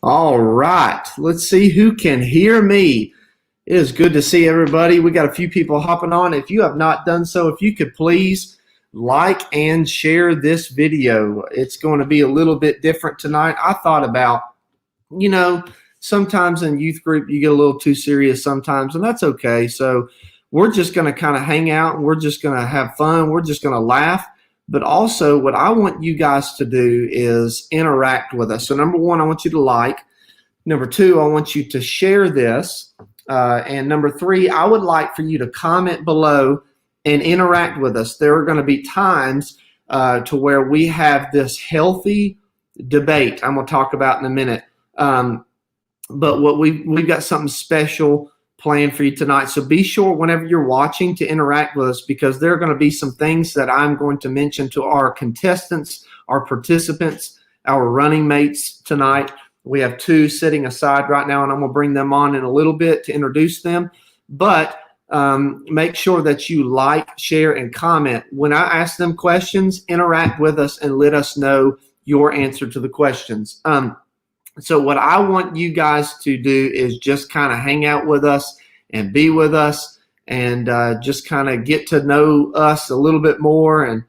All right, let's see who can hear me. It is good to see everybody. We got a few people hopping on. If you have not done so, if you could please like and share this video. It's going to be a little bit different tonight. I thought about, sometimes in youth group you get a little too serious sometimes, and that's okay. So we're just going to kind of hang out, and we're just going to have fun. We're just going to laugh. But also what I want you guys to do is interact with us. So number one, I want you to like. Number two, I want you to share this. And number three, I would like for you to comment below and interact with us. There are going to be times to where we have this healthy debate I'm going to talk about in a minute. But what we've got something special planned for you tonight. So be sure whenever you're watching to interact with us, because there are going to be some things that I'm going to mention to our contestants, our participants, our running mates tonight. We have two sitting aside right now, and I'm going to bring them on in a little bit to introduce them. But make sure that you like, share, and comment. When I ask them questions, interact with us and let us know your answer to the questions. So what I want you guys to do is just kind of hang out with us and be with us and just kind of get to know us a little bit more. And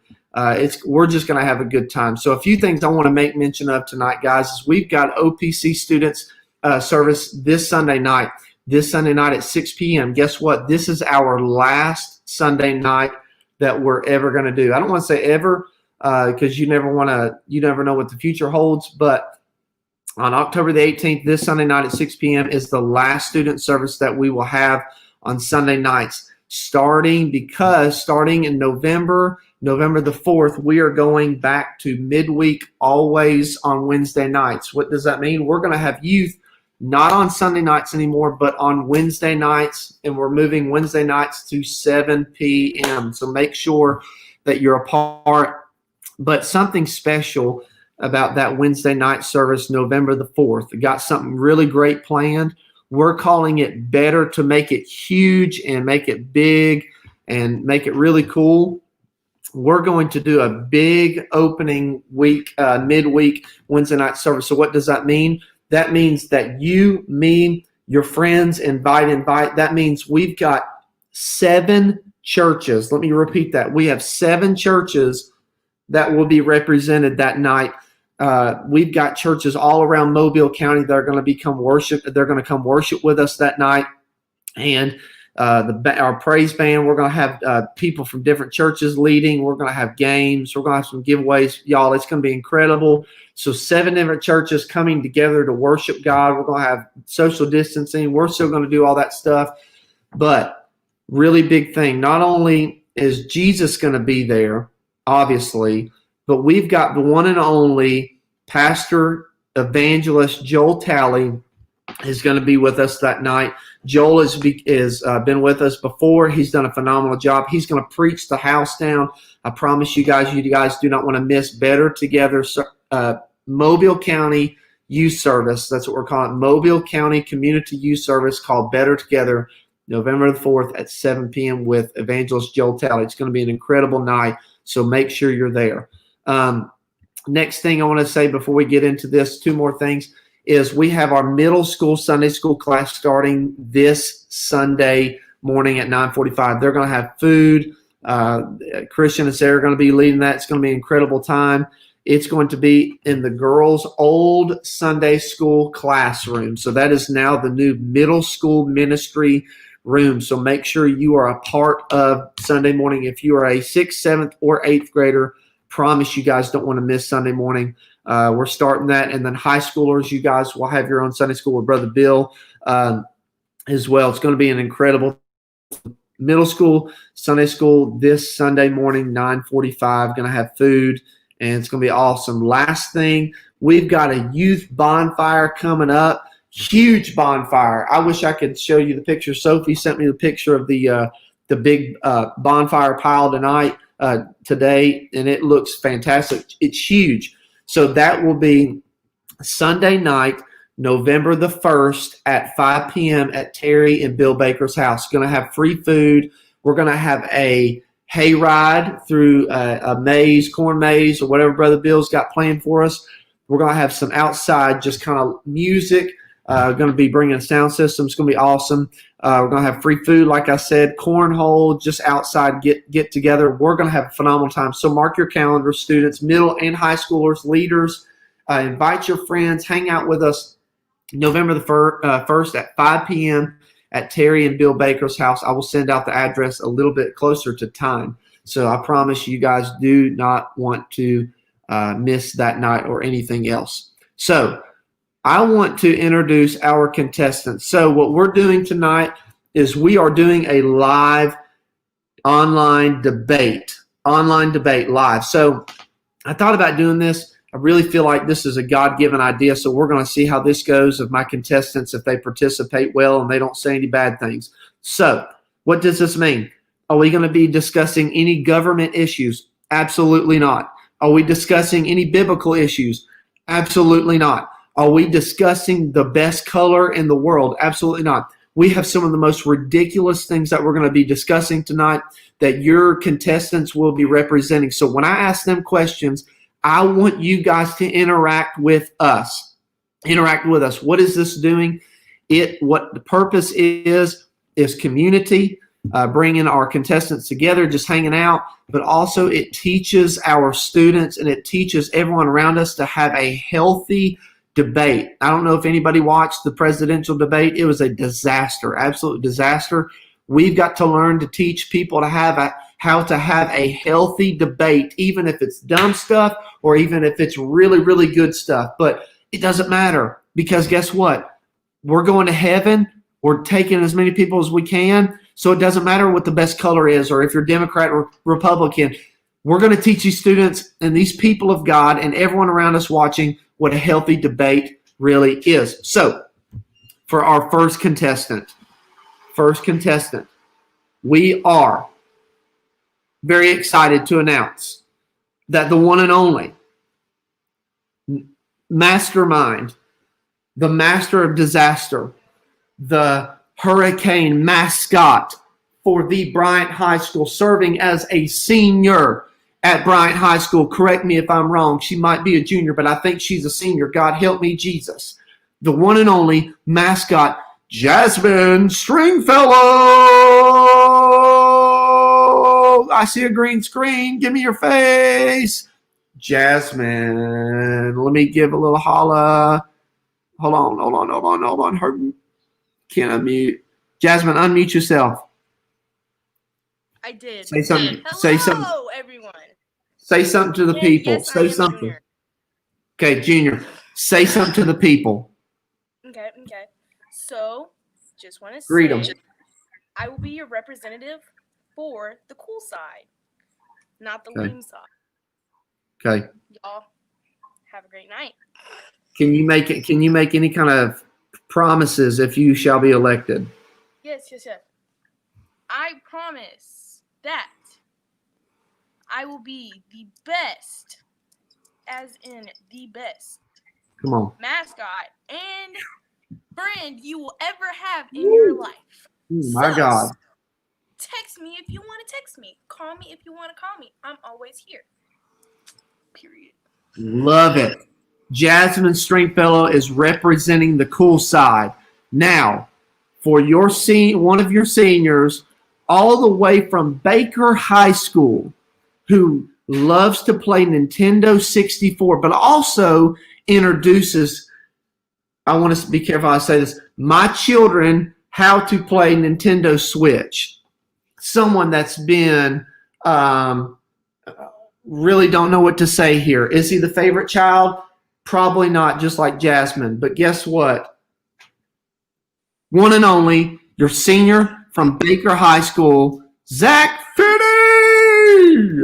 we're just going to have a good time. So a few things I want to make mention of tonight, guys, is we've got OPC students service this Sunday night. This Sunday night at 6 p.m. Guess what? This is our last Sunday night that we're ever going to do. I don't want to say ever because you never know what the future holds, but on October the 18th, this Sunday night at 6 p.m. is the last student service that we will have on Sunday nights. Starting in November the 4th, we are going back to midweek always on Wednesday nights. What does that mean? We're going to have youth not on Sunday nights anymore, but on Wednesday nights, and we're moving Wednesday nights to 7 p.m. So make sure that you're a part. But something special about that Wednesday night service, November the 4th. We got something really great planned. We're calling it Better, to make it huge and make it big and make it really cool. We're going to do a big opening week, midweek Wednesday night service. So what does that mean? That means that you, me, your friends, invite. That means we've got 7 churches. Let me repeat that. We have 7 churches that will be represented that night. We've got churches all around Mobile County that are going to come worship with us that night. And our praise band, we're going to have people from different churches leading. We're going to have games. We're going to have some giveaways. Y'all, it's going to be incredible. So 7 different churches coming together to worship God. We're going to have social distancing. We're still going to do all that stuff. But really big thing, not only is Jesus going to be there, obviously, but we've got the one and only Pastor Evangelist Joel Talley is going to be with us that night. Joel has been with us before. He's done a phenomenal job. He's going to preach the house down. I promise you guys do not want to miss Better Together Mobile County Youth Service. That's what we're calling it, Mobile County Community Youth Service, called Better Together, November the 4th at 7 p.m. with Evangelist Joel Talley. It's going to be an incredible night, so make sure you're there. Next thing I want to say before we get into this, 2 more things, is we have our middle school Sunday school class starting this Sunday morning at 9:45. They're going to have food. Christian and Sarah are going to be leading that. It's going to be an incredible time. It's going to be in the girls' old Sunday school classroom. So that is now the new middle school ministry room. So make sure you are a part of Sunday morning. If you are a 6th, 7th, or 8th grader, promise you guys don't want to miss Sunday morning. We're starting that. And then high schoolers, you guys will have your own Sunday school with Brother Bill as well. It's going to be an incredible middle school Sunday school this Sunday morning, 9:45. Going to have food, and it's going to be awesome. Last thing, we've got a youth bonfire coming up. Huge bonfire. I wish I could show you the picture. Sophie sent me the picture of the big bonfire pile today, and it looks fantastic. It's huge. So that will be Sunday night, November the 1st at 5 p.m. at Terry and Bill Baker's house. Going to have free food. We're going to have a hayride through a maze, corn maze, or whatever Brother Bill's got planned for us. We're going to have some outside just kind of music. Going to be bringing a sound system. It's going to be awesome. We're going to have free food, like I said, cornhole, just outside get together. We're going to have a phenomenal time. So mark your calendar, students, middle and high schoolers, leaders. Invite your friends. Hang out with us November the 1st at 5 p.m. at Terry and Bill Baker's house. I will send out the address a little bit closer to time. So I promise you guys do not want to miss that night or anything else. So I want to introduce our contestants. So what we're doing tonight is we are doing a live online debate live. So I thought about doing this. I really feel like this is a God-given idea. So we're going to see how this goes of my contestants, if they participate well and they don't say any bad things. So what does this mean? Are we going to be discussing any government issues? Absolutely not. Are we discussing any biblical issues? Absolutely not. Are we discussing the best color in the world? Absolutely not. We have some of the most ridiculous things that we're going to be discussing tonight that your contestants will be representing. So when I ask them questions, I want you guys to interact with us. Interact with us. What is this doing? What the purpose is community, bringing our contestants together, just hanging out, but also it teaches our students and it teaches everyone around us to have a healthy debate. I don't know if anybody watched the presidential debate. It was a disaster, absolute disaster. We've got to learn to teach people to have how to have a healthy debate, even if it's dumb stuff or even if it's really, really good stuff. But it doesn't matter, because guess what? We're going to heaven. We're taking as many people as we can. So it doesn't matter what the best color is or if you're Democrat or Republican. We're going to teach these students and these people of God and everyone around us watching what a healthy debate really is. So for our first contestant, we are very excited to announce that the one and only mastermind, the master of disaster, the hurricane mascot for the Bryant High School, serving as a senior at Bryant High School. Correct me if I'm wrong. She might be a junior, but I think she's a senior. God help me, Jesus. The one and only mascot, Jasmine Stringfellow. I see a green screen. Give me your face. Jasmine. Let me give a little holla. Hold on. Her can't unmute. Jasmine, unmute yourself. I did. Say something. Hello, say something. Everyone. Say something to the people. Yes, say something. Junior. Okay, Junior. Say something to the people. Okay. So, just want to Greet them. I will be your representative for the cool side, not the lame side. Okay. Y'all have a great night. Can you make any kind of promises if you shall be elected? Yes. I promise that I will be the best, as in the best, Come on. mascot and friend you will ever have in your life. My God. Text me if you want to text me. Call me if you want to call me. I'm always here. Period. Love it. Jasmine Stringfellow is representing the cool side. Now, for your one of your seniors, all the way from Baker High School, who loves to play Nintendo 64, but also introduces, I want to be careful how I say this, my children how to play Nintendo Switch. Someone that's been really don't know what to say here. Is he the favorite child? Probably not, just like Jasmine. But guess what? One and only, your senior from Baker High School, Zack Finney.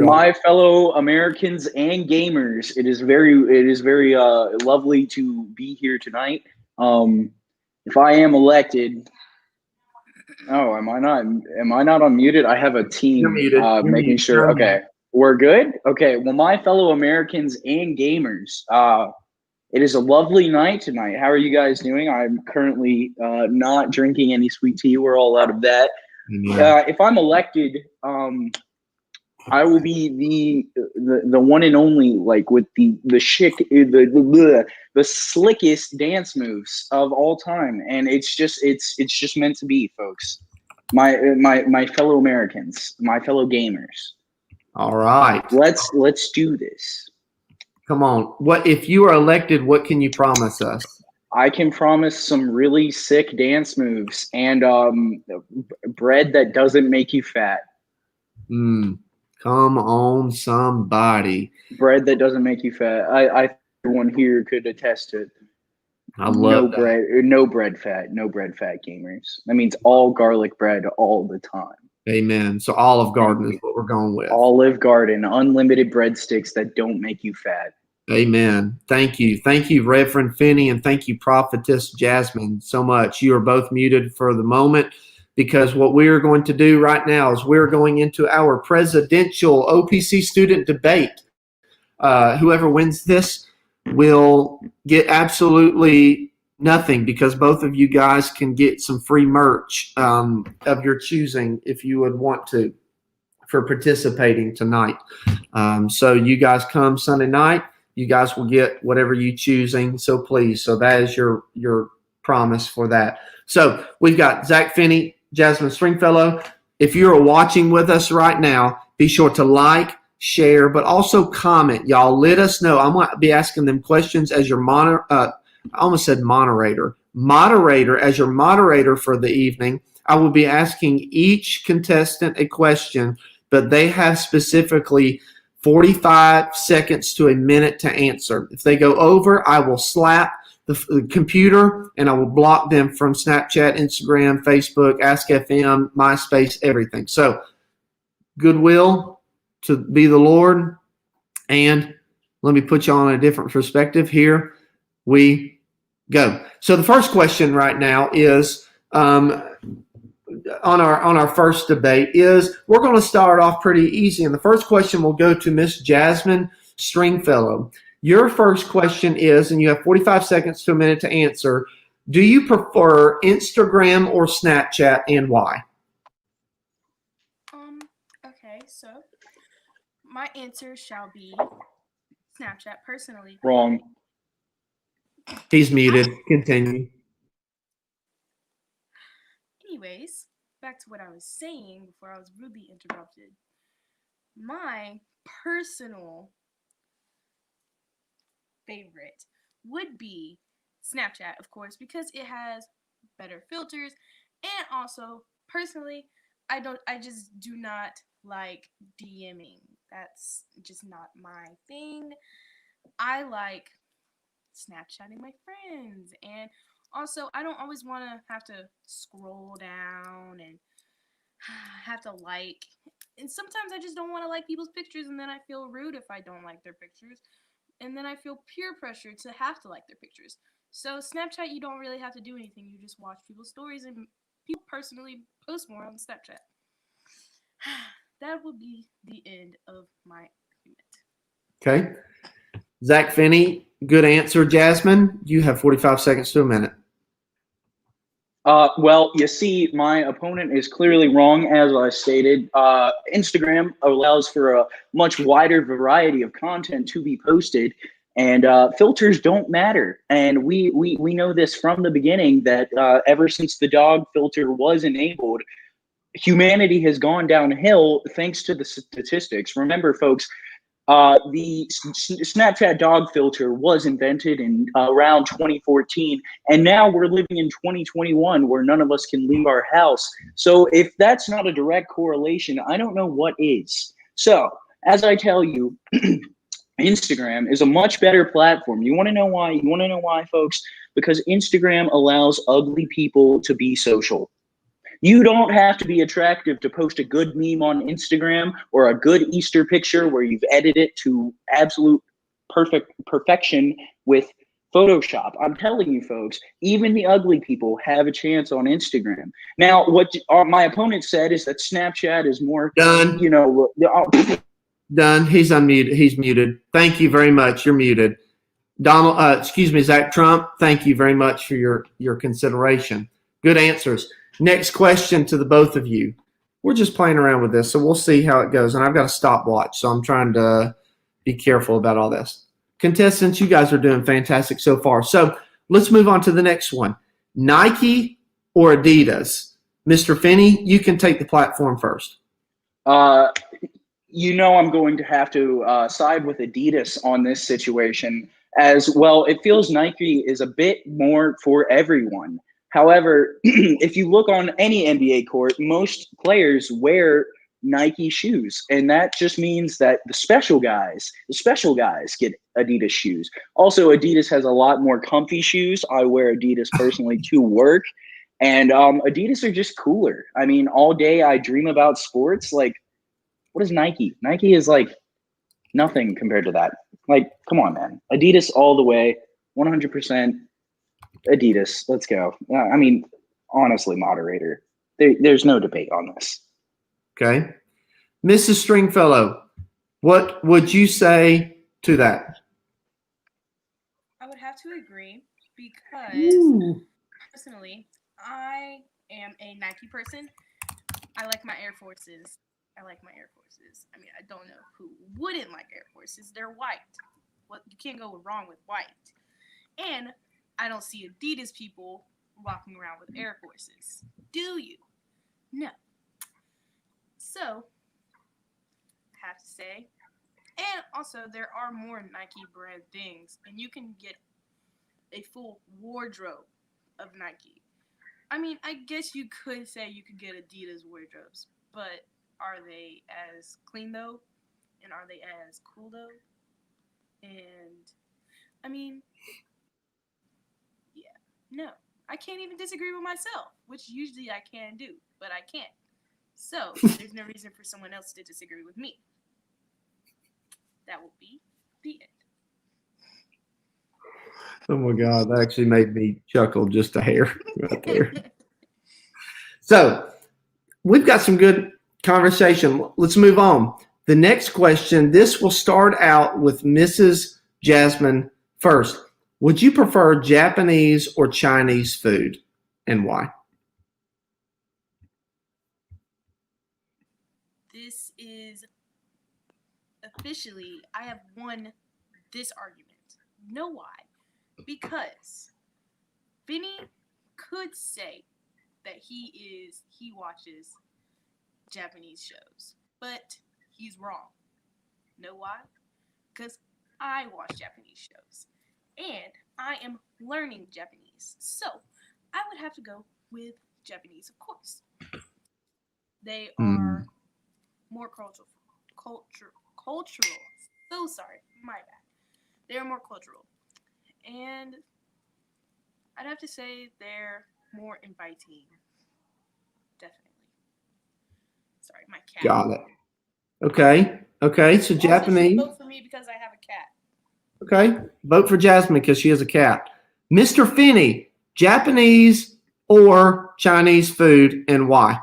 My fellow Americans and gamers, it is very lovely to be here tonight. If I am elected, am I not unmuted? I have a team You're muted. You're making muted. sure. Okay, we're good. Okay, well, my fellow Americans and gamers, it is a lovely night tonight. How are you guys doing? I'm currently not drinking any sweet tea. We're all out of that. If I'm elected, I will be the one and only, like, with the slickest dance moves of all time, and it's just meant to be, folks. My fellow Americans, my fellow gamers. All right. Let's do this. Come on. What if you are elected? What can you promise us? I can promise some really sick dance moves and bread that doesn't make you fat. Come on, somebody. Bread that doesn't make you fat. I everyone here could attest to it. I love that. Bread, no bread fat gamers. That means all garlic bread all the time. Amen. So Olive Garden is what we're going with. Olive Garden, unlimited breadsticks that don't make you fat. Amen. Thank you. Thank you, Reverend Finney, and thank you, Prophetess Jasmine, so much. You are both muted for the moment because what we are going to do right now is we're going into our presidential OPC student debate. Whoever wins this will get absolutely nothing because both of you guys can get some free merch of your choosing if you would want to for participating tonight. So you guys come Sunday night. You guys will get whatever you choosing. So please. So that is your promise for that. So we've got Zack Finney, Jasmine Stringfellow. If you're watching with us right now, be sure to like, share, but also comment. Y'all let us know. I'm going to be asking them questions as your I almost said moderator. Moderator, as your moderator for the evening, I will be asking each contestant a question, but they have specifically 45 seconds to a minute to answer. If they go over, I will slap the computer and I will block them from Snapchat, Instagram, Facebook, Ask FM, MySpace, everything. So goodwill to be the Lord. And let me put you on a different perspective. Here we go. So the first question right now is on our first debate is we're going to start off pretty easy. And the first question will go to Miss Jasmine Stringfellow. Your first question is, and you have 45 seconds to a minute to answer, do you prefer Instagram or Snapchat and why? Okay, so my answer shall be Snapchat personally. Wrong. He's muted. Continue. Anyways, back to what I was saying before I was rudely interrupted. My personal favorite would be Snapchat, of course, because it has better filters, and also personally, I just do not like DMing. That's just not my thing. I like Snapchatting my friends, and also I don't always want to have to scroll down and have to like, and sometimes I just don't want to like people's pictures, and then I feel rude if I don't like their pictures, and then I feel peer pressure to have to like their pictures. So Snapchat, you don't really have to do anything. You just watch people's stories, and people personally post more on Snapchat. That would be the end of my argument. Okay. Zack Finney, good answer. Jasmine, you have 45 seconds to a minute. Well, you see, my opponent is clearly wrong, as I stated. Instagram allows for a much wider variety of content to be posted, and filters don't matter. And we know this from the beginning that ever since the dog filter was enabled, humanity has gone downhill thanks to the statistics. Remember, folks, the Snapchat dog filter was invented in around 2014, and now we're living in 2021 where none of us can leave our house. So if that's not a direct correlation, I don't know what is. So as I tell you, Instagram is a much better platform. You want to know why? You want to know why, folks? Because Instagram allows ugly people to be social. You don't have to be attractive to post a good meme on Instagram or a good Easter picture where you've edited it to absolute perfection with Photoshop. I'm telling you, folks, even the ugly people have a chance on Instagram. Now, what my opponent said is that Snapchat is more, Done. Done. He's unmuted. He's muted. Thank you very much. You're muted. Zach Trump, thank you very much for your consideration. Good answers. Next question to the both of you. we're just playing around with this. So we'll see how it goes. And I've got a stopwatch, so I'm trying to be careful about all this. Contestants, you guys are doing fantastic so far. So let's move on to the next one. Nike or Adidas? Mr. Finney, you can take the platform first. I'm going to have to side with Adidas on this situation as well. It feels Nike is a bit more for everyone. However, if you look on any NBA court, most players wear Nike shoes, and that just means that the special guys get Adidas shoes. Also, Adidas has a lot more comfy shoes. I wear Adidas personally to work, and Adidas are just cooler. I mean, all day I dream about sports. Like, what is Nike? Nike is like nothing compared to that. Like, come on, man. Adidas all the way, 100% Adidas. Let's go. I mean, honestly, moderator, there's no debate on this. Okay. Mrs. Stringfellow, what would you say to that? I would have to agree because personally, I am a Nike person. I like my Air Forces. I mean, I don't know who wouldn't like Air Forces. They're white. You can't go wrong with white. And I don't see Adidas people walking around with Air Forces. Do you? No. So, I have to say. And also, there are more Nike brand things. And you can get a full wardrobe of Nike. I mean, I guess you could say you could get Adidas wardrobes. But are they as clean, though? And are they as cool, though? And, I mean, yeah, no. I can't even disagree with myself, which usually I can do, but I can't. So, there's no reason for someone else to disagree with me. That will be the end. Oh, my God. That actually made me chuckle just a hair right there. So, we've got some good conversation. Let's move on. The next question, this will start out with Mrs. Jasmine first. Would you prefer Japanese or Chinese food, and why? This is officially, I have won this argument. Know why? Because Finney could say that he watches Japanese shows, but he's wrong. Know why? Because I watch Japanese shows, and I am learning Japanese. So I would have to go with Japanese, of course. They are more cultural. So sorry, my bad. They are more cultural, and I'd have to say they're more inviting. Definitely. Sorry, my cat. Got it. Okay. So Japanese. Vote for me because I have a cat. Okay. Vote for Jasmine because she has a cat. Mr. Finney, Japanese or Chinese food, and why?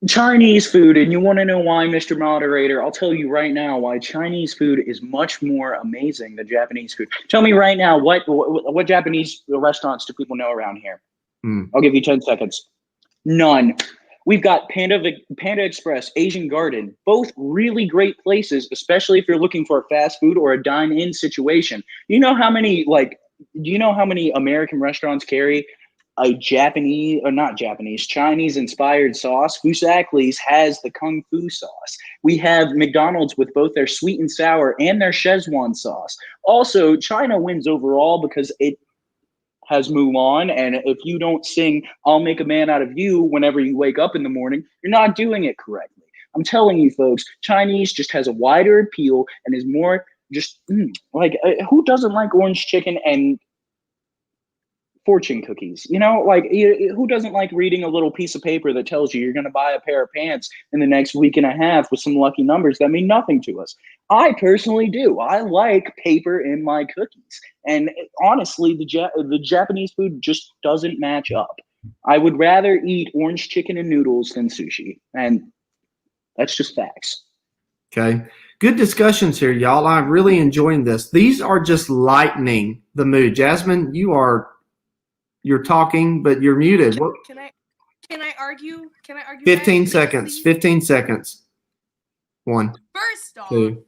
Chinese food, and you want to know why, Mr. Moderator? I'll tell you right now why Chinese food is much more amazing than Japanese food. Tell me right now, what Japanese restaurants do people know around here? I'll give you 10 seconds. None. We've got Panda Express, Asian Garden, both really great places, especially if you're looking for a fast food or a dine-in situation. Do you know how many American restaurants carry a Chinese-inspired sauce? Fusakli's has the Kung Fu sauce. We have McDonald's with both their sweet and sour and their Szechuan sauce. Also, China wins overall because it has Mulan, and if you don't sing "I'll Make a Man Out of You" whenever you wake up in the morning, you're not doing it correctly. I'm telling you, folks, Chinese just has a wider appeal and is more just who doesn't like orange chicken and fortune cookies? Who doesn't like reading a little piece of paper that tells you you're going to buy a pair of pants in the next week and a half with some lucky numbers that mean nothing to us? I personally do. I like paper in my cookies. And honestly, the Japanese food just doesn't match up. I would rather eat orange chicken and noodles than sushi. And that's just facts. Okay. Good discussions here, y'all. I'm really enjoying this. These are just lightening the mood. Jasmine, you're talking, but you're muted. Can I Can I argue? 15 that, seconds. please? 15 seconds. 1, First off, 2.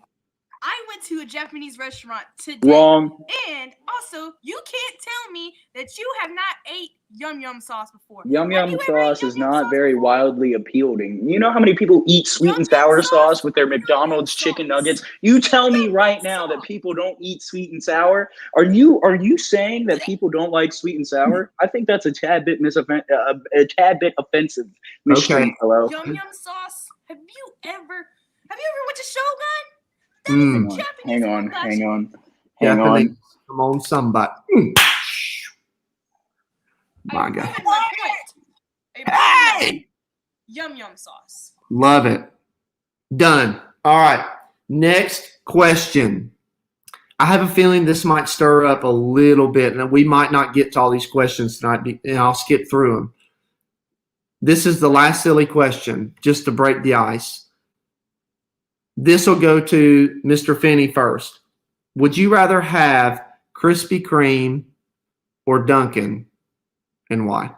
I went to a Japanese restaurant today. Wrong. And also, you can't tell me that you have not ate yum yum sauce before. Yum Have yum you ever ate sauce yum is yum not sauce very before? wildly appealing. You know how many people eat sweet Yum and yum sour sauce? sauce with their Yum yum McDonald's chicken sauce. nuggets? You tell me Yum right yum now that sauce. people don't eat sweet and sour. Are you saying that people don't like sweet and sour? I think that's a tad bit offensive, Miss Okay. Stringfellow. Yum yum sauce. Have you ever went to Shogun? That is a Japanese Hang on. Japanese. Come on, somebody. My I'm God. proving my point. Hey! Yum yum sauce. Love it. Done. All right. Next question. I have a feeling this might stir up a little bit, and we might not get to all these questions tonight, and I'll skip through them. This is the last silly question, just to break the ice. This will go to Mr. Finney first. Would you rather have Krispy Kreme or Dunkin', and why?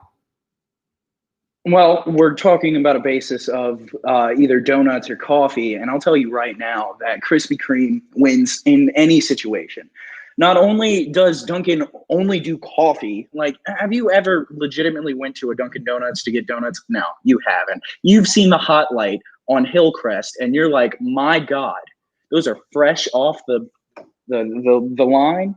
Well, we're talking about a basis of either donuts or coffee, and I'll tell you right now that Krispy Kreme wins in any situation. Not only does Dunkin' only do coffee, like, have you ever legitimately went to a Dunkin' Donuts to get donuts? No, you haven't. You've seen the hot light on Hillcrest, and you're like, my God, those are fresh off the line,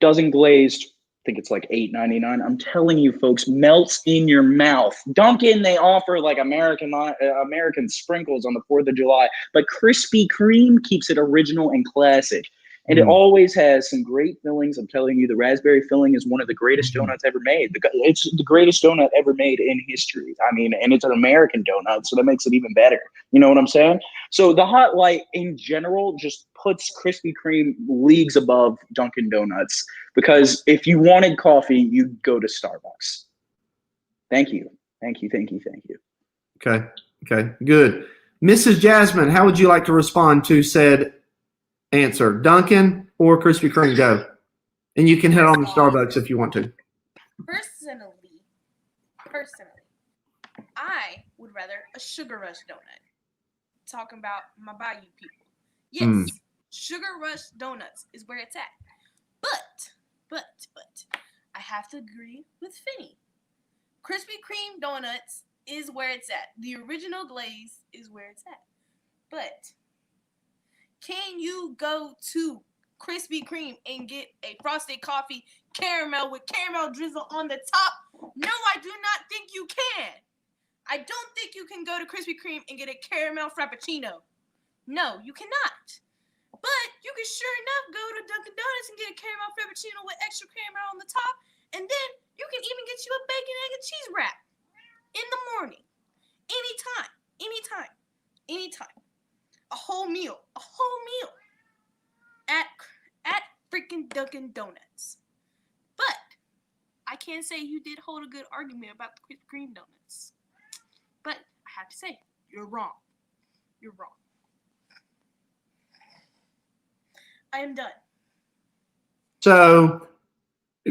dozen glazed. I think it's like $8.99. I'm telling you, folks, melts in your mouth. Dunkin', they offer like American sprinkles on the 4th of July, but Krispy Kreme keeps it original and classic. And it always has some great fillings. I'm telling you, the raspberry filling is one of the greatest donuts ever made. It's the greatest donut ever made in history. I mean, and it's an American donut, so that makes it even better. You know what I'm saying? So the Hot Light in general just puts Krispy Kreme leagues above Dunkin' Donuts, because if you wanted coffee, you'd go to Starbucks. Thank you. Okay, good. Mrs. Jasmine, how would you like to respond to said answer? Dunkin' or Krispy Kreme? Go. And you can hit on the Starbucks if you want to. Personally, I would rather a Sugar Rush donut. Talking about my Bayou people. Yes, Sugar Rush Donuts is where it's at. But, I have to agree with Finney. Krispy Kreme Donuts is where it's at. The original glaze is where it's at. But can you go to Krispy Kreme and get a frosted coffee caramel with caramel drizzle on the top? No, I do not think you can. I don't think you can go to Krispy Kreme and get a caramel frappuccino. No, you cannot. But you can sure enough go to Dunkin' Donuts and get a caramel frappuccino with extra caramel on the top, and then you can even get you a bacon, egg, and cheese wrap in the morning. Anytime. A whole meal at freaking Dunkin' Donuts. But I can't say you did hold a good argument about the Krispy Kreme donuts. But I have to say, you're wrong. I am done. So,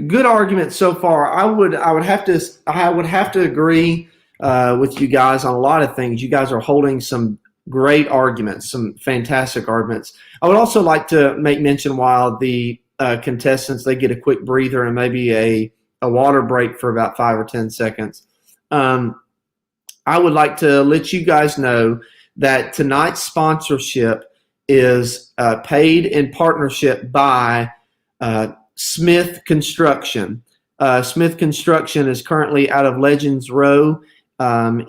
good argument so far. I would have to agree with you guys on a lot of things. You guys are holding some great arguments, some fantastic arguments. I would also like to make mention, while the contestants, they get a quick breather and maybe a water break for about 5 or 10 seconds. I would like to let you guys know that tonight's sponsorship is paid in partnership by Smith Construction. Smith Construction is currently out of Legends Row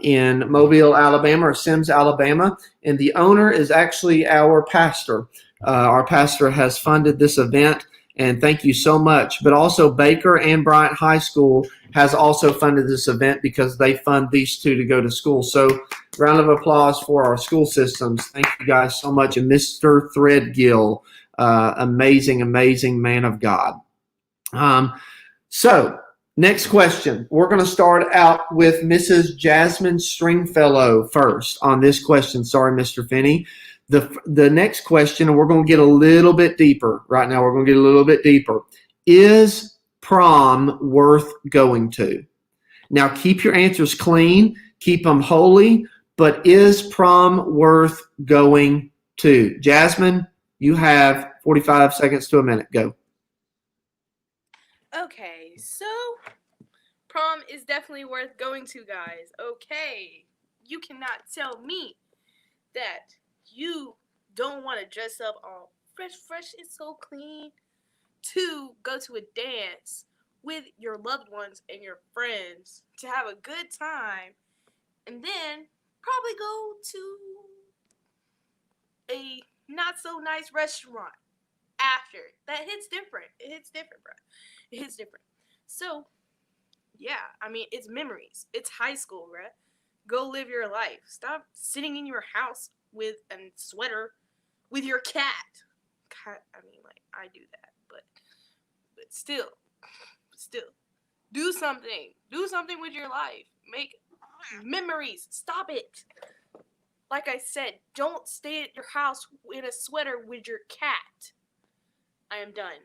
in Mobile, Alabama, or Sims, Alabama, and the owner is actually our pastor. Our pastor has funded this event, and thank you so much. But also Baker and Bryant High School has also funded this event because they fund these two to go to school. So round of applause for our school systems. Thank you guys so much. And Mr. Threadgill, amazing man of God. So next question. We're going to start out with Mrs. Jasmine Stringfellow first on this question. Sorry, Mr. Finney. The next question, and we're going to get a little bit deeper right now. We're going to get a little bit deeper. Is prom worth going to? Now keep your answers clean, keep them holy, but is prom worth going to? Jasmine, you have 45 seconds to a minute. Go. Okay, so prom is definitely worth going to, guys. Okay, you cannot tell me that you don't want to dress up all fresh and so clean to go to a dance with your loved ones and your friends to have a good time, and then probably go to a not so nice restaurant after. That hits different. It hits different, bro. It hits different. So, yeah, I mean, it's memories. It's high school, bro. Go live your life. Stop sitting in your house with a sweater with your cat. I mean, like, I do that, but still, do something. Do something with your life. Make memories. Stop it. Like I said, don't stay at your house in a sweater with your cat. I am done.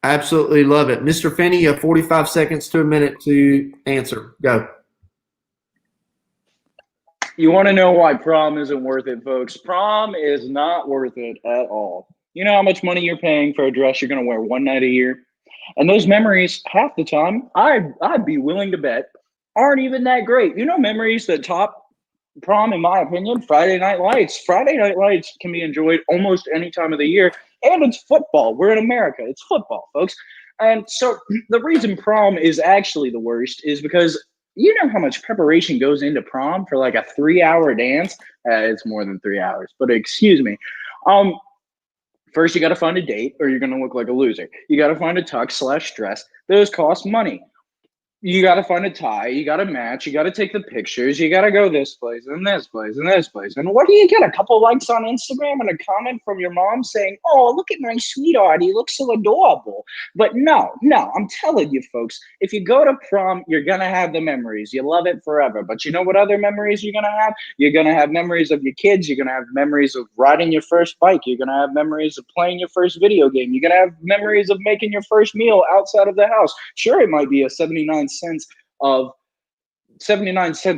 Absolutely love it. Mr. Finney, you have 45 seconds to a minute to answer. Go. You want to know why prom isn't worth it, folks? Prom is not worth it at all. You know how much money you're paying for a dress you're going to wear one night a year? And those memories, half the time, I'd be willing to bet, aren't even that great. You know, memories that top prom, in my opinion, Friday Night Lights. Friday Night Lights can be enjoyed almost any time of the year, and it's football. We're in America. It's football, folks. And so the reason prom is actually the worst is because you know how much preparation goes into prom for like a 3 hour dance? It's more than 3 hours, but excuse me. Um, First, you got to find a date or you're going to look like a loser. You got to find a tux/dress. Those cost money. You got to find a tie. You got to match. You got to take the pictures. You got to go this place and this place and this place. And what do you get? A couple likes on Instagram and a comment from your mom saying, "Oh, look at my sweetheart. He looks so adorable." But no, I'm telling you, folks, if you go to prom, you're going to have the memories. You love it forever. But you know what other memories you're going to have? You're going to have memories of your kids. You're going to have memories of riding your first bike. You're going to have memories of playing your first video game. You're going to have memories of making your first meal outside of the house. Sure, it might be a 79 cents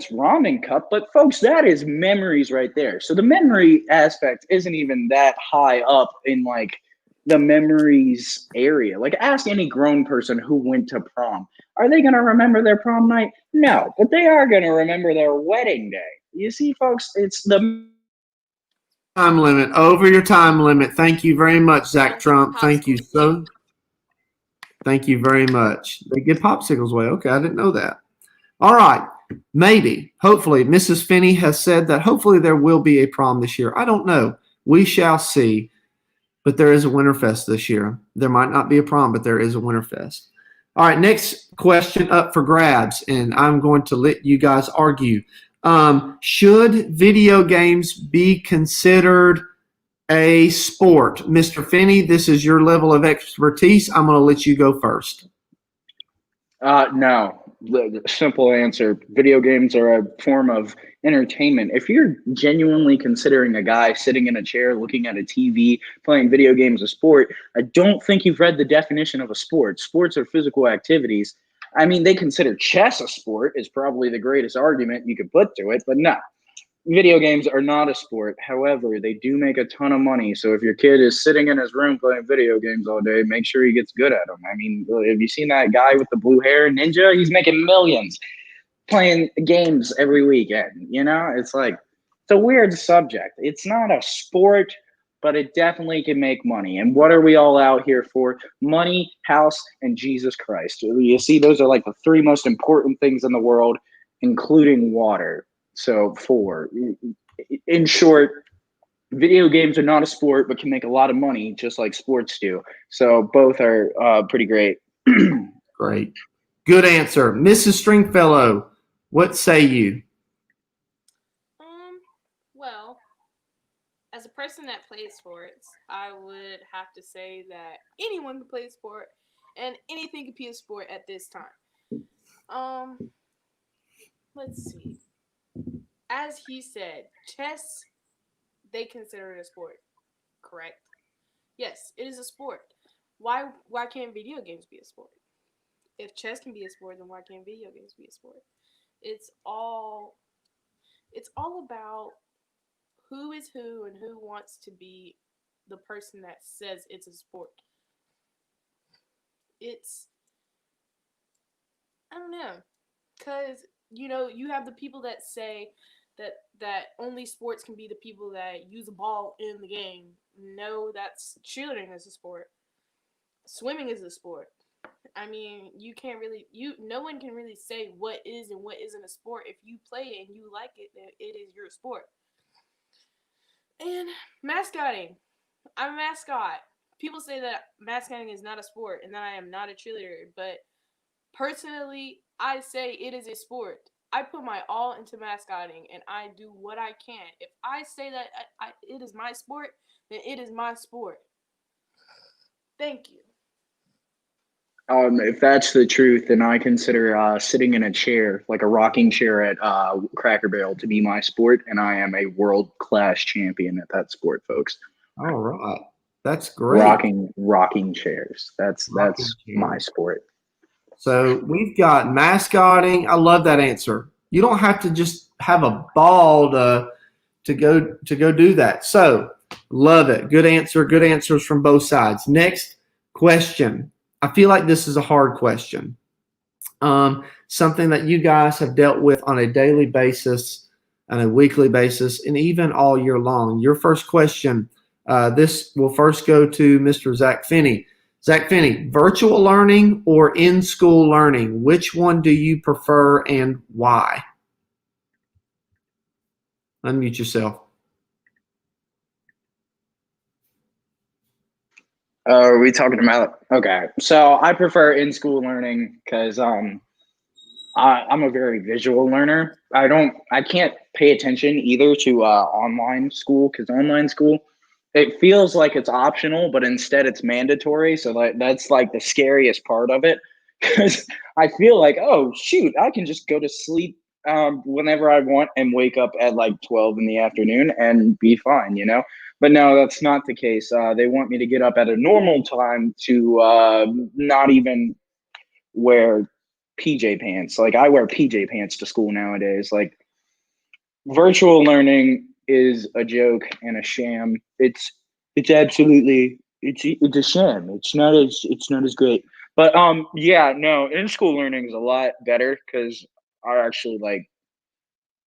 ramen cup, but folks, that is memories right there. So the memory aspect isn't even that high up in like the memories area. Like ask any grown person who went to prom. Are they going to remember their prom night? No, but they are going to remember their wedding day. You see, folks, it's the Time limit. Over your time limit. Thank you very much, Zach Trump. Thank you so. Thank you very much. They get popsicles away. Okay, I didn't know that. All right. Maybe, hopefully, Mrs. Finney has said that hopefully there will be a prom this year. I don't know. We shall see. But there is a Winterfest this year. There might not be a prom, but there is a Winterfest. All right, next question up for grabs, and I'm going to let you guys argue. Should video games be considered a sport? Mr. Finney, this is your level of expertise. I'm going to let you go first. No. The simple answer: video games are a form of entertainment. If you're genuinely considering a guy sitting in a chair looking at a TV playing video games a sport, I don't think you've read the definition of a sport. Sports are physical activities. I mean, they consider chess a sport is probably the greatest argument you could put to it, but no. Video games are not a sport. However, they do make a ton of money. So if your kid is sitting in his room playing video games all day, make sure he gets good at them. I mean, have you seen that guy with the blue hair, Ninja? He's making millions playing games every weekend. You know, it's like, it's a weird subject. It's not a sport, but it definitely can make money. And what are we all out here for? Money, house, and Jesus Christ. You see, those are like the three most important things in the world, including water. So in short, video games are not a sport, but can make a lot of money just like sports do. So both are pretty great. Great. Good answer. Mrs. Stringfellow, what say you? Well, as a person that plays sports, I would have to say that anyone can play sport and anything can be a sport at this time. Let's see. As he said, chess, they consider it a sport, correct? Yes, it is a sport. why can't video games be a sport? If chess can be a sport, then why can't video games be a sport? It's all it's all about who is who and who wants to be the person that says it's a sport. It's I don't know, cuz you have the people that say that only sports can be the people that use a ball in the game. No, that's cheerleading is a sport. Swimming is a sport. I mean, you can't really no one can really say what is and what isn't a sport. If you play it and you like it, then it is your sport. And mascotting. I'm a mascot. People say that mascotting is not a sport and that I am not a cheerleader, but personally, I say it is a sport. I put my all into mascotting and I do what I can. If I say that it is my sport, then it is my sport. Thank you. If that's the truth, then I consider sitting in a chair, like a rocking chair at Cracker Barrel, to be my sport, and I am a world-class champion at that sport, folks. All right. That's great. Rocking chairs. That's my sport. So we've got mascotting. I love that answer. You don't have to just have a ball to go do that. So love it. Good answer. Good answers from both sides. Next question. I feel like this is a hard question. Something that you guys have dealt with on a daily basis, on a weekly basis, and even all year long. Your first question. This will first go to Mr. Zack Finney. Zack Finney, virtual learning or in-school learning? Which one do you prefer and why? Unmute yourself. Are we talking about? Okay, so I prefer in-school learning because I'm a very visual learner. I can't pay attention either to online school, because online school, it feels like it's optional, but instead it's mandatory. So that's like the scariest part of it, because I feel like, oh shoot, I can just go to sleep whenever I want and wake up at like 12 in the afternoon and be fine, But no, that's not the case. They want me to get up at a normal time to not even wear PJ pants. Like, I wear PJ pants to school nowadays. Like, virtual learning is a joke and a sham. It's absolutely it's a sham. It's not as great. But yeah, no, in school learning is a lot better because I actually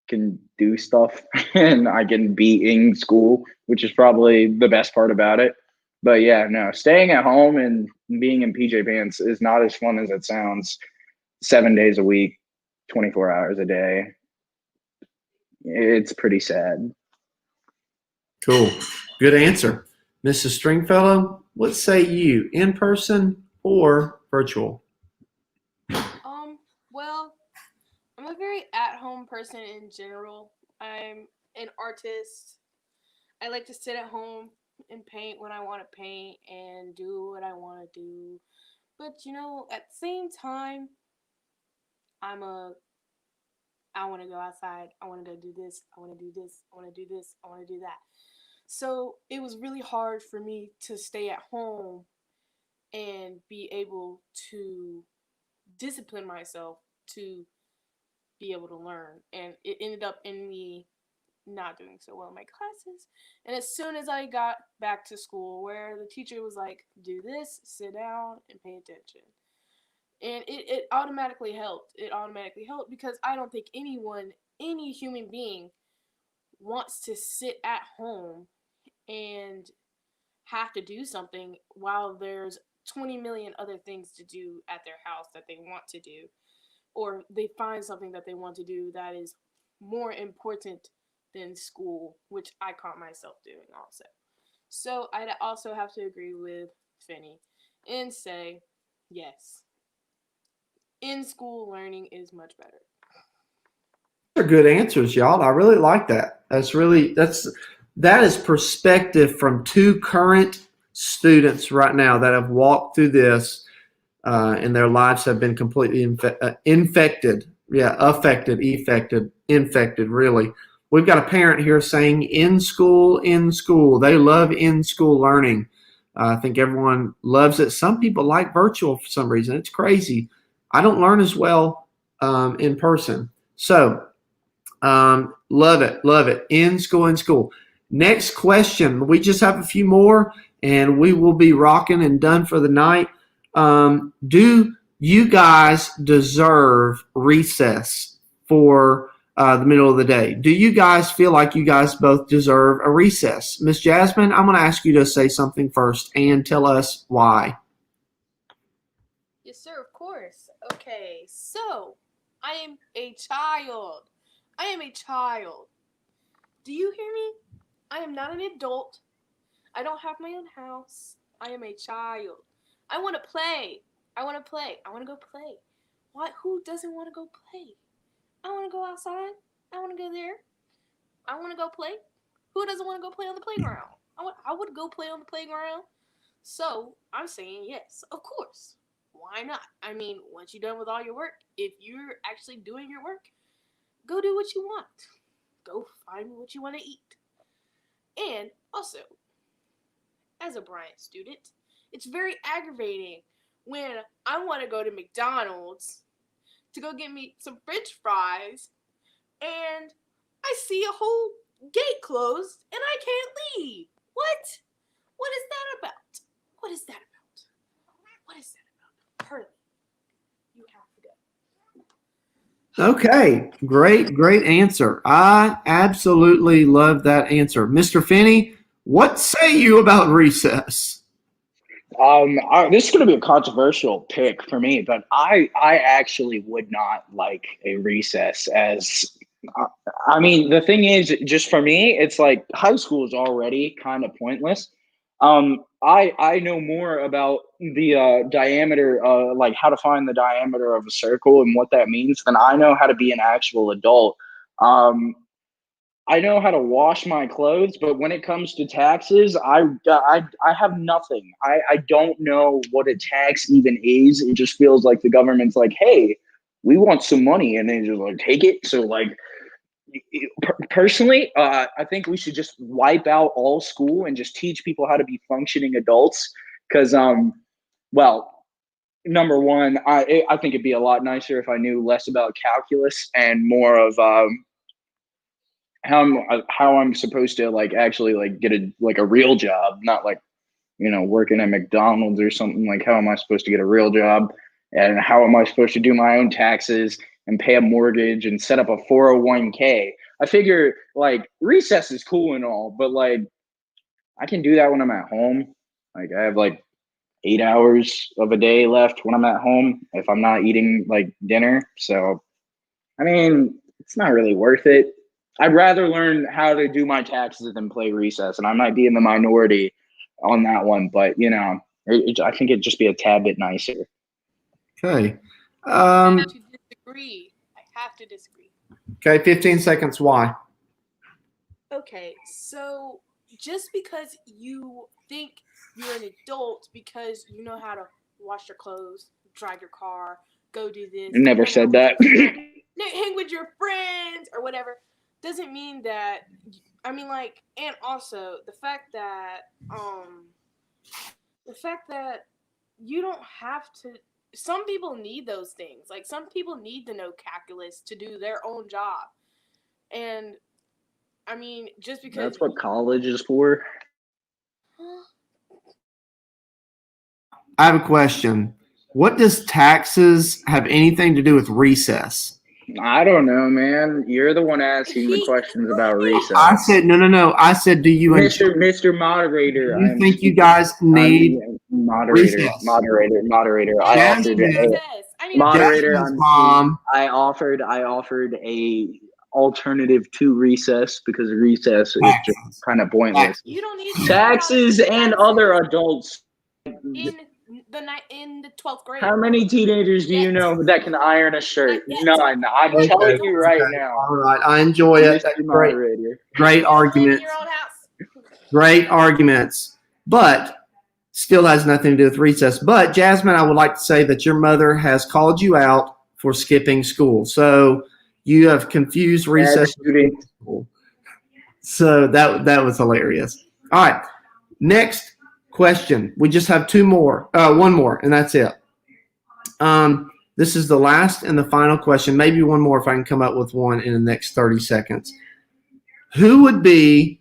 can do stuff and I can be in school, which is probably the best part about it. But yeah, no, staying at home and being in PJ pants is not as fun as it sounds. 7 days a week, 24 hours a day. It's pretty sad. Cool. Good answer. Mrs. Stringfellow, what say you, in person or virtual? Well, I'm a very at-home person in general. I'm an artist. I like to sit at home and paint when I want to paint and do what I want to do. But at the same time, I want to go outside. I want to go do this. I want to do this. I want to do this. I want to do that. So it was really hard for me to stay at home and be able to discipline myself to be able to learn. And it ended up in me not doing so well in my classes. And as soon as I got back to school, where the teacher was like, do this, sit down, and pay attention. And it automatically helped. It automatically helped because I don't think any human being wants to sit at home and have to do something while there's 20 million other things to do at their house that they want to do, or they find something that they want to do that is more important than school, which I caught myself doing also. So I'd also have to agree with Finney and say, yes, in-school learning is much better. Those are good answers, y'all. I really like that. That is perspective from two current students right now that have walked through this and their lives have been completely infected. Yeah, infected, really. We've got a parent here saying in school. They love in-school learning. I think everyone loves it. Some people like virtual for some reason. It's crazy. I don't learn as well in person. So love it. Love it. In school. Next question. We just have a few more and we will be rocking and done for the night. Do you guys deserve recess for the middle of the day? Do you guys feel like you guys both deserve a recess? Miss Jasmine, I'm going to ask you to say something first and tell us why. Yes, sir, of course. Okay, so I am a child. I am a child. Do you hear me? I am not an adult. I don't have my own house. I am a child. I want to play. I want to play. I want to go play. What? Who doesn't want to go play? I want to go outside. I want to go there. I want to go play. Who doesn't want to go play on the playground? I would go play on the playground. So I'm saying yes, of course. Why not? I mean, once you're done with all your work, if you're actually doing your work, go do what you want. Go find what you want to eat. And also, as a Bryant student, it's very aggravating when I want to go to McDonald's to go get me some French fries and I see a whole gate closed and I can't leave. What? What is that about? What is that about? What is that about? Hurley, you have to go. Okay, great answer. I absolutely love that answer. Mr. Finney, what say you about recess? This is going to be a controversial pick for me, but I actually would not like a recess I mean, the thing is, just for me, it's like high school is already kind of pointless. I know more about the diameter, like how to find the diameter of a circle and what that means than I know how to be an actual adult. I know how to wash my clothes, but when it comes to taxes, I have nothing. I don't know what a tax even is. It just feels like the government's like, hey, we want some money, and they just like take it. So like, personally, I think we should just wipe out all school and just teach people how to be functioning adults. Because well, number one, I think it'd be a lot nicer if I knew less about calculus and more of how I'm supposed to like actually like get a real job, not like, you know, working at McDonald's or something. Like, how am I supposed to get a real job, and how am I supposed to do my own taxes and pay a mortgage and set up a 401k? I figure like recess is cool and all, but like I can do that when I'm at home. Like I have like 8 hours of a day left when I'm at home if I'm not eating like dinner. So I mean, it's not really worth it. I'd rather learn how to do my taxes than play recess, and I might be in the minority on that one, but you know, I think it'd just be a tad bit nicer. Okay. I have to disagree. I have to disagree. Okay, 15 seconds. Why? Okay, so just because you think you're an adult because you know how to wash your clothes, drive your car, go do this. Never said that. Hang with your friends or whatever doesn't mean that. I mean, like, and also the fact that you don't have to. Some people need those things. Like, some people need to know calculus to do their own job, and I mean, just because that's what college is for. I have a question. What does taxes have anything to do with recess? I don't know, man. You're the one asking the questions about recess. I said no. I said, do you, Mr. Moderator? Do you think you guys need moderator? recess? Moderator. I offered moderator. I offered a alternative to recess because recess is just kind of pointless. You don't need taxes and other adults. In the 12th grade. How many teenagers do you know that can iron a shirt? None. I'm telling you right now. All right, I enjoy it. Great arguments. Great arguments, but still has nothing to do with recess. But Jasmine, I would like to say that your mother has called you out for skipping school, so you have confused recess with school. So that was hilarious. All right, next Question. We just have two more. One more, and that's it. This is the last and the final question. Maybe one more if I can come up with one in the next 30 seconds. Who would be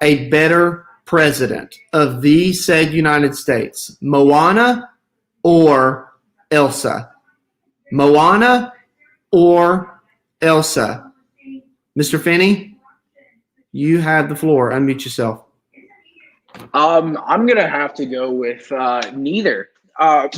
a better president of the said United States? Moana or Elsa? Moana or Elsa? Mr. Finney, you have the floor. Unmute yourself. I'm gonna have to go with neither.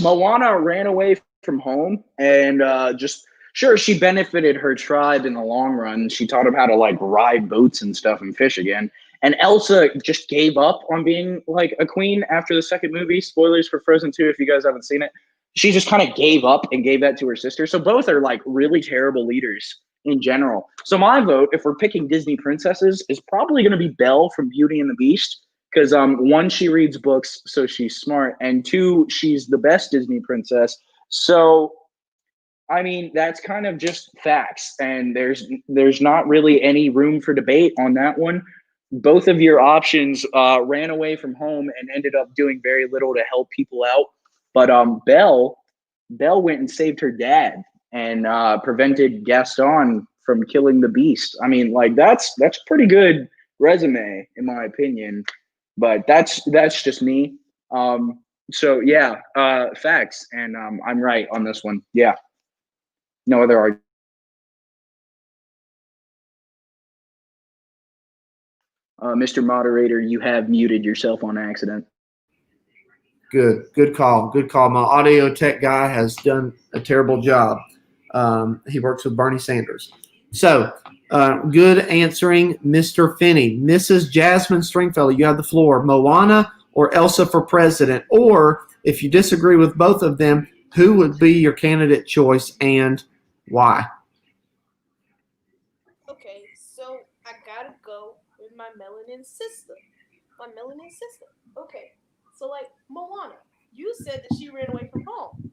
Moana ran away from home and just sure she benefited her tribe in the long run. She taught them how to like ride boats and stuff and fish again. And Elsa just gave up on being like a queen after the second movie. Spoilers for Frozen 2 if you guys haven't seen it. She just kind of gave up and gave that to her sister. So both are like really terrible leaders in general. So my vote, if we're picking Disney princesses, is probably going to be Belle from Beauty and the Beast. Because one, she reads books, so she's smart, and two, she's the best Disney princess. So, I mean, that's kind of just facts, and there's not really any room for debate on that one. Both of your options ran away from home and ended up doing very little to help people out. But Belle went and saved her dad and prevented Gaston from killing the beast. I mean, like that's pretty good resume in my opinion. But that's just me. So yeah, facts, and I'm right on this one. Yeah, no other argument. Mr. Moderator, you have muted yourself on accident. Good call. My audio tech guy has done a terrible job. He works with Bernie Sanders. So, good answering, Mr. Finney. Mrs. Jasmine Stringfellow, you have the floor. Moana or Elsa for president? Or, if you disagree with both of them, who would be your candidate choice and why? Okay, so I gotta go with my melanin sister. Okay, so like Moana, you said that she ran away from home.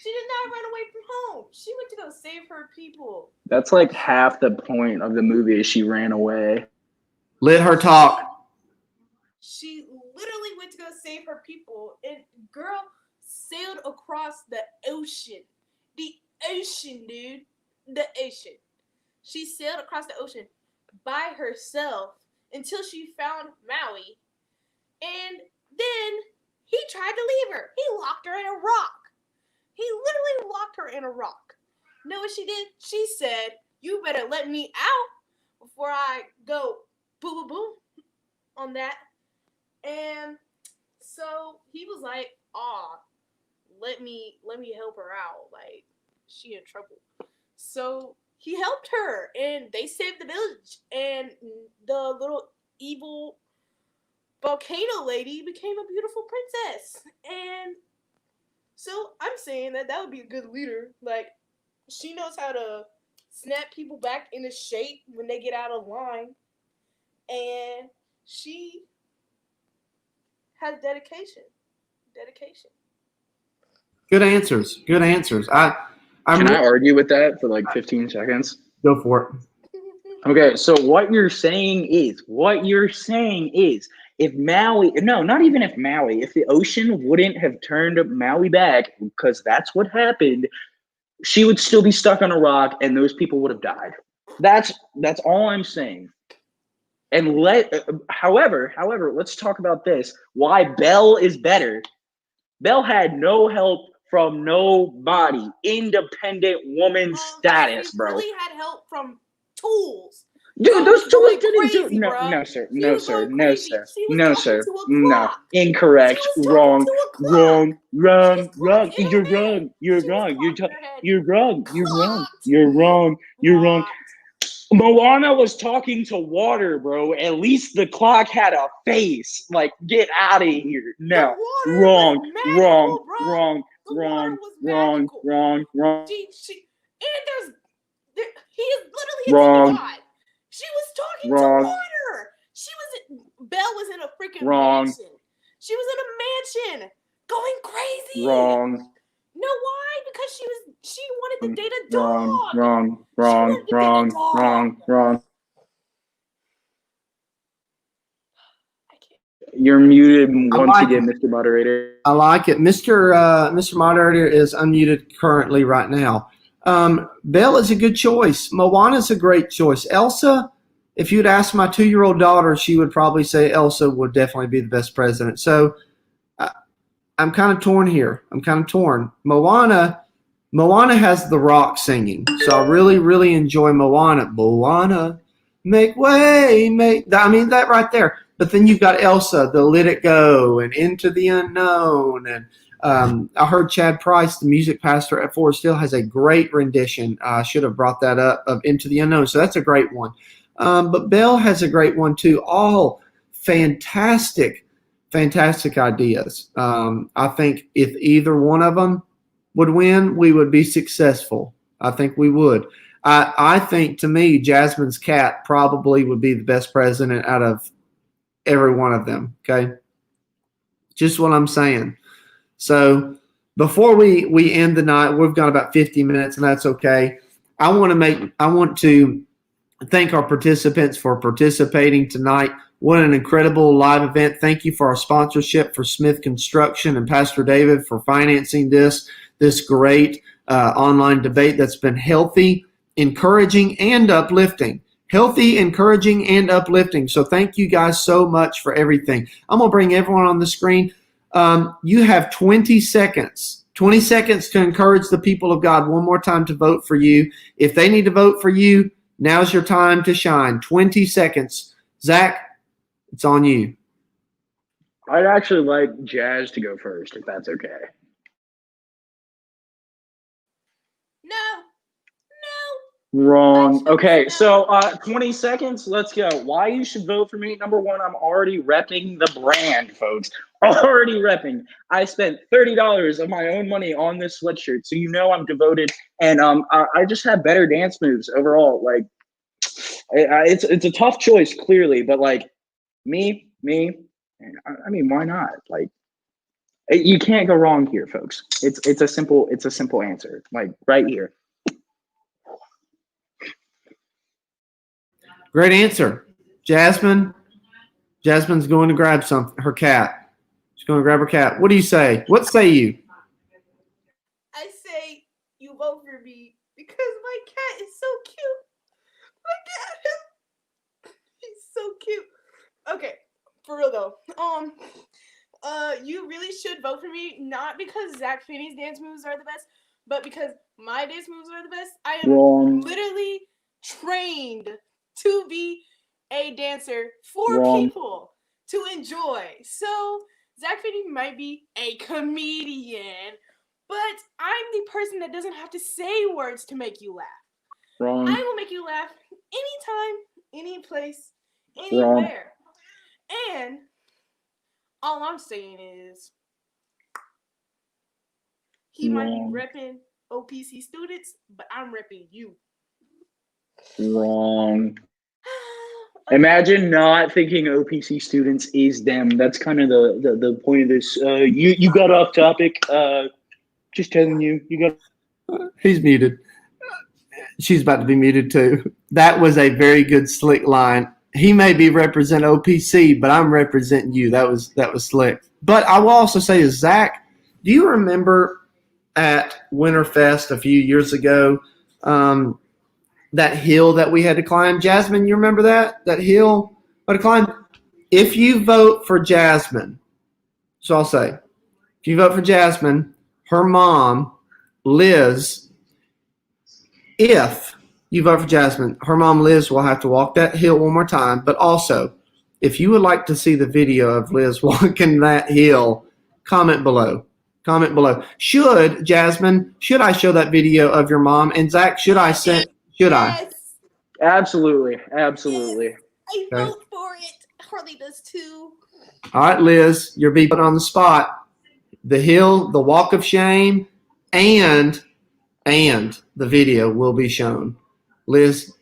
She did not run away from home. She went to go save her people. That's like half the point of the movie is she ran away. Let her talk. She literally went to go save her people, and girl sailed across the ocean. The ocean, dude. The ocean. She sailed across the ocean by herself until she found Maui. And then he tried to leave her. He locked her in a rock. He literally locked her in a rock. Know what she did? She said, "You better let me out before I go boo boo boo on that." And so he was like, "Aw, let me help her out. Like, she in trouble." So he helped her, and they saved the village. And the little evil volcano lady became a beautiful princess. And so I'm saying that would be a good leader. Like, she knows how to snap people back into shape when they get out of line. And she has dedication. Good answers. Can I argue with that for like 15 seconds? Go for it. Okay, so what you're saying is if Maui, no, not even if Maui, if the ocean wouldn't have turned Maui back, because that's what happened, she would still be stuck on a rock and those people would have died. That's all I'm saying. And however, let's talk about this. Why Belle is better. Belle had no help from nobody. Independent woman status, bro. She really had help from tools. Dude, those tools didn't do no, sir. No. Incorrect. Wrong. You're wrong. Moana was talking to water, bro. At least the clock had a face. Like, get out of here. No. Wrong. He is literally a demigod. She was talking to water. Belle was in a freaking mansion. She was in a mansion going crazy. Wrong. No, why? Because she wanted to date a dog. Wrong. I You're muted once like again, it. Mr. Moderator. I like it. Mr. Moderator is unmuted currently right now. Belle is a good choice. Moana's a great choice. Elsa, if you'd ask my 2-year-old daughter, she would probably say Elsa would definitely be the best president. So I'm kind of torn here. Moana has The Rock singing. So I really, really enjoy Moana. Moana, make way, that right there. But then you've got Elsa, the Let It Go and Into the Unknown. And I heard Chad Price, the music pastor at Forest Hill, has a great rendition. I should have brought that up, of Into the Unknown. So that's a great one. But Belle has a great one too. All fantastic ideas. I think if either one of them would win, we would be successful. I think we would. I think, to me, Jasmine's cat probably would be the best president out of every one of them. Okay. Just what I'm saying. So before we end the night, we've got about 50 minutes, and that's okay. I want to thank our participants for participating tonight. What an incredible live event. Thank you for our sponsorship for Smith Construction and Pastor David for financing this great online debate that's been healthy, encouraging, and uplifting. Healthy, encouraging, and uplifting. So thank you guys so much for everything. I'm going to bring everyone on the screen. You have 20 seconds. 20 seconds to encourage the people of God one more time to vote for you. If they need to vote for you, now's your time to shine. 20 seconds. Zach, it's on you. I'd actually like Jazz to go first, if that's okay. No. Wrong. Okay, so 20 seconds. Let's go. Why you should vote for me? Number one, I'm already repping the brand, folks. Already repping. I spent $30 of my own money on this sweatshirt, so you know I'm devoted, and I just have better dance moves overall. Like, it's a tough choice, clearly, but like me. I mean, why not? Like, you can't go wrong here, folks. It's a simple answer. Like right here. Great answer. Jasmine's going to grab her cat. She's going to grab her cat. What do you say? What say you? I say you vote for me because my cat is so cute. He's so cute. Okay, for real though. You really should vote for me, not because Zack Finney's dance moves are the best, but because my dance moves are the best. I am literally trained to be a dancer for people to enjoy. So Zack Finney might be a comedian, but I'm the person that doesn't have to say words to make you laugh. Wrong. I will make you laugh anytime, any place, anywhere. And all I'm saying is he might be repping OPC students, but I'm repping you. Wrong. Imagine not thinking OPC students is them. That's kind of the point of this. You got off topic. Just telling you got. He's muted. She's about to be muted too. That was a very good slick line. He may be represent OPC, but I'm representing you. That was slick. But I will also say is, Zach, do you remember at Winterfest a few years ago, that hill that we had to climb? Jasmine, you remember that hill we had to climb? If you vote for Jasmine, so I'll say, if you vote for Jasmine, her mom, Liz, if you vote for Jasmine, her mom, Liz, will have to walk that hill one more time. But also, if you would like to see the video of Liz walking that hill, comment below. Comment below. Should I show that video of your mom? And Zach, should I? Absolutely. Yes. I vote for it. Harley does too. All right, Liz, you're being put on the spot. The hill, the walk of shame, and the video will be shown. Liz,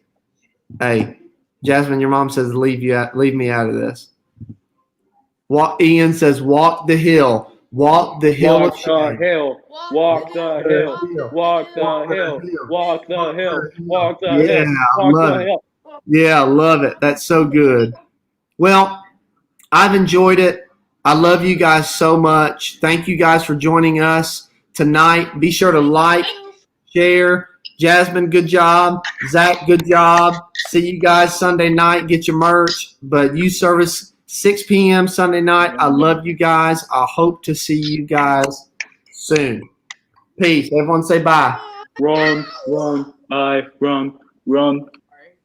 hey, Jasmine, your mom says leave me out of this. Ian says walk the hill. Walk the hill of shame. Walk the hill. Walk the hill. Walk the hill. Walk the hill. Yeah, I love it. Yeah, I love it. That's so good. Well, I've enjoyed it. I love you guys so much. Thank you guys for joining us tonight. Be sure to like, share. Jasmine, good job. Zach, good job. See you guys Sunday night. Get your merch. But you service 6 p.m. Sunday night. I love you guys. I hope to see you guys soon. Peace. Everyone say bye. Run, run, I run, run.